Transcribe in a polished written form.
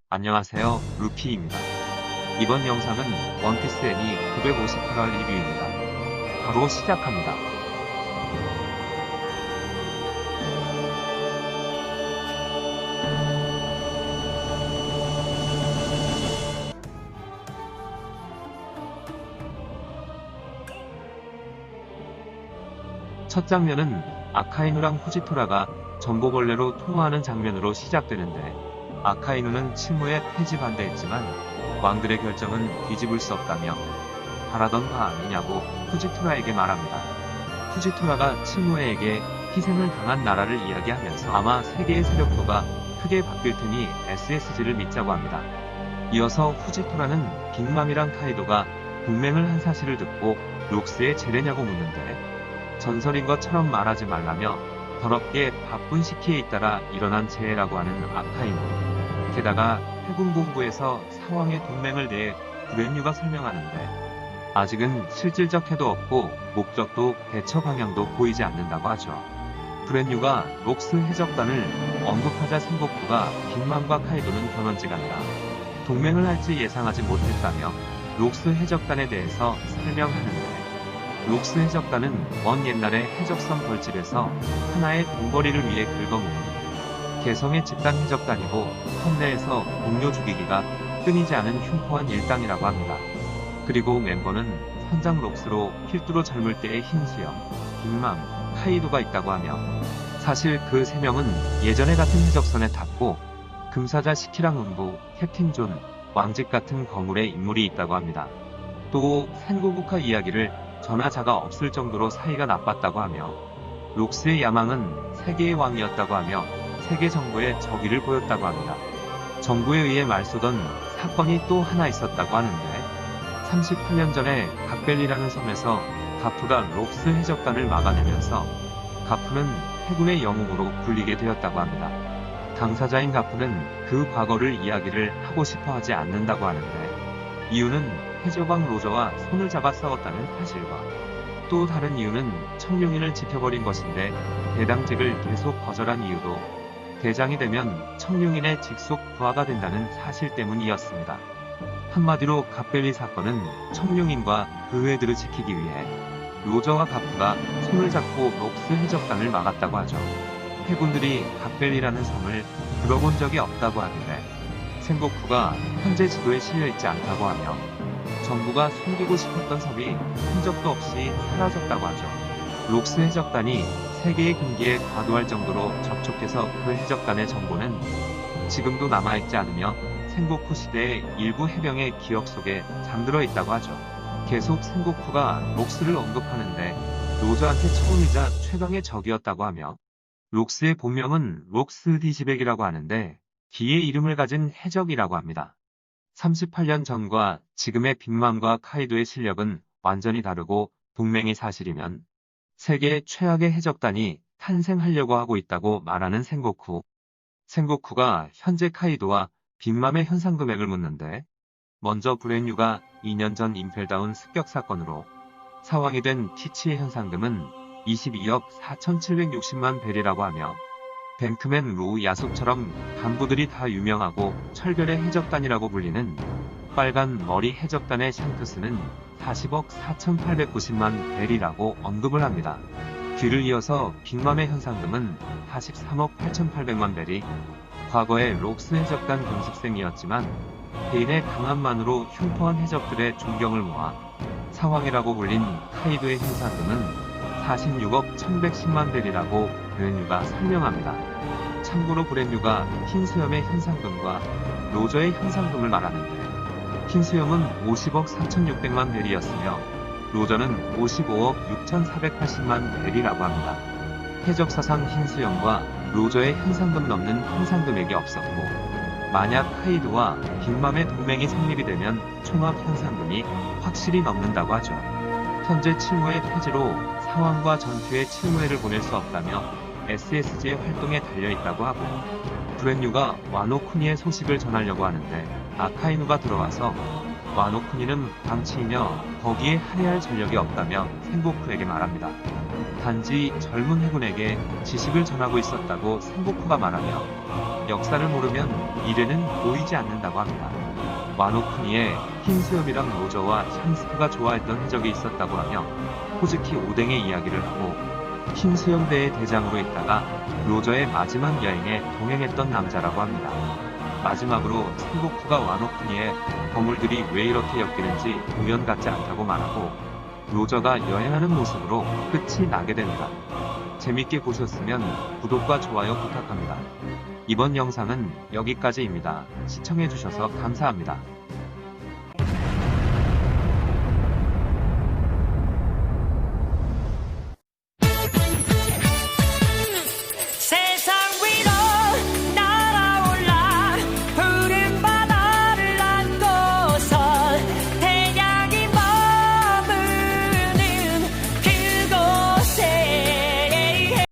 안녕하세요, 루피입니다. 이번 영상은 원피스 애니 958화 리뷰입니다. 바로 시작합니다. 첫 장면은 아카이누랑 후지토라가 전보벌레로 통화하는 장면으로 시작되는데, 아카이누는 칠무에 폐지 반대했지만 왕들의 결정은 뒤집을 수 없다며 바라던 바 아니냐고 후지토라에게 말합니다. 후지토라가 칠무에에게 희생을 당한 나라를 이야기하면서 아마 세계의 세력도가 크게 바뀔 테니 SSG를 믿자고 합니다. 이어서 후지토라는 빅맘이랑 카이도가 동맹을 한 사실을 듣고 록스의 재래냐고 묻는데, 전설인 것처럼 말하지 말라며 더럽게 바쁜 시기에 잇따라 일어난 재해라고 하는 아카이누. 게다가 해군 본부에서 사왕의 동맹을 대해 브랜뉴가 설명하는데, 아직은 실질적 해도 없고 목적도 대처 방향도 보이지 않는다고 하죠. 브랜뉴가 록스 해적단을 언급하자 생고쿠가 빅맘과 카이도는 견원지간다 동맹을 할지 예상하지 못했다며 록스 해적단에 대해서 설명하는데, 록스 해적단은 먼 옛날에 해적선 벌집에서 하나의 돈벌이를 위해 긁어모은 개성의 집단 해적단이고, 선내에서 동료 죽이기가 끊이지 않은 흉포한 일당이라고 합니다. 그리고 멤버는 선장 록스로 필두로 젊을 때의 흰수염, 빅맘, 카이도가 있다고 하며, 사실 그 세 명은 예전에 같은 해적선에 탔고 금사자 시키랑 운부, 캡틴 존, 왕직 같은 거물의 인물이 있다고 합니다. 또 센고쿠카 이야기를 전하 자가 없을 정도로 사이가 나빴다고 하며, 록스의 야망은 세계의 왕이었다고 하며 세계 정부에 적의를 보였다고 합니다. 정부에 의해 말쏘던 사건이 또 하나 있었다고 하는데, 38년 전에 각벨리라는 섬에서 가프가 록스 해적단을 막아내면서 가프는 해군의 영웅으로 불리게 되었다고 합니다. 당사자인 가프는 그 과거를 이야기를 하고 싶어 하지 않는다고 하는데, 이유는 해적왕 로저와 손을 잡아 싸웠다는 사실과, 또 다른 이유는 청룡인을 지켜버린 것인데 대당직을 계속 거절한 이유도 대장이 되면 청룡인의 직속 부하가 된다는 사실 때문이었습니다. 한마디로 갑벨리 사건은 청룡인과 그 애들을 지키기 위해 로저와 가프가 손을 잡고 록스 해적단을 막았다고 하죠. 해군들이 갑벨리라는 섬을 들어본 적이 없다고 하는데, 생고쿠가 현재 지도에 실려있지 않다고 하며 정부가 숨기고 싶었던 섬이 흔적도 없이 사라졌다고 하죠. 록스 해적단이 세계의 금기에 과도할 정도로 접촉해서 그 해적단의 정보는 지금도 남아있지 않으며 생고쿠 시대의 일부 해병의 기억 속에 잠들어 있다고 하죠. 계속 생고쿠가 록스를 언급하는데, 로저한테 처음이자 최강의 적이었다고 하며, 록스의 본명은 록스 디지백이라고 하는데 기의 이름을 가진 해적이라고 합니다. 38년 전과 지금의 빅맘과 카이도의 실력은 완전히 다르고, 동맹이 사실이면 세계의 최악의 해적단이 탄생하려고 하고 있다고 말하는 생고쿠. 생고쿠가 현재 카이도와 빅맘의 현상 금액을 묻는데, 먼저 브랜뉴가 2년 전 임펠다운 습격 사건으로 사왕이 된 티치의 현상금은 22억 4,760만 벨이라고 하며, 뱅크맨 로우 야속처럼 간부들이 다 유명하고 철별의 해적단이라고 불리는 빨간 머리 해적단의 샹크스는 40억 4,890만 벨이라고 언급을 합니다. 뒤를 이어서 빅맘의 현상금은 43억 8,800만 벨이 과거의 록스 해적단 공식생이었지만 개인의 강함만으로 흉포한 해적들의 존경을 모아 사왕이라고 불린 카이도의 현상금은 46억 1110만 벨이라고 브랜뉴가 설명합니다. 참고로 브랜뉴가 흰수염의 현상금과 로저의 현상금을 말하는데, 흰수염은 50억 4600만 벨이었으며 로저는 55억 6480만 벨이라고 합니다. 해적사상 흰수염과 로저의 현상금 넘는 현상금액이 없었고, 만약 카이도와 빅맘의 동맹이 성립이 되면 총합 현상금이 확실히 넘는다고 하죠. 현재 칠무의 폐지로 사왕과 전투에 칠무회를 보낼 수 없다며 SSG의 활동에 달려있다고 하고, 브랜뉴가 와노쿠니의 소식을 전하려고 하는데 아카이누가 들어와서 와노쿠니는 방치이며 거기에 할애할 전력이 없다며 생고쿠에게 말합니다. 단지 젊은 해군에게 지식을 전하고 있었다고 생고쿠가 말하며, 역사를 모르면 미래는 보이지 않는다고 합니다. 와노쿠니에 흰수염이랑 로저와 샹스크가 좋아했던 흔적이 있었다고 하며 호즈키 오뎅의 이야기를 하고, 흰수염대의 대장으로 있다가 로저의 마지막 여행에 동행했던 남자라고 합니다. 마지막으로 센고쿠가 와노쿠니에 거물들이 왜 이렇게 엮이는지 우연 같지 않다고 말하고, 로저가 여행하는 모습으로 끝이 나게 됩니다. 재밌게 보셨으면 구독과 좋아요 부탁합니다. 이번 영상은 여기까지입니다. 시청해주셔서 감사합니다.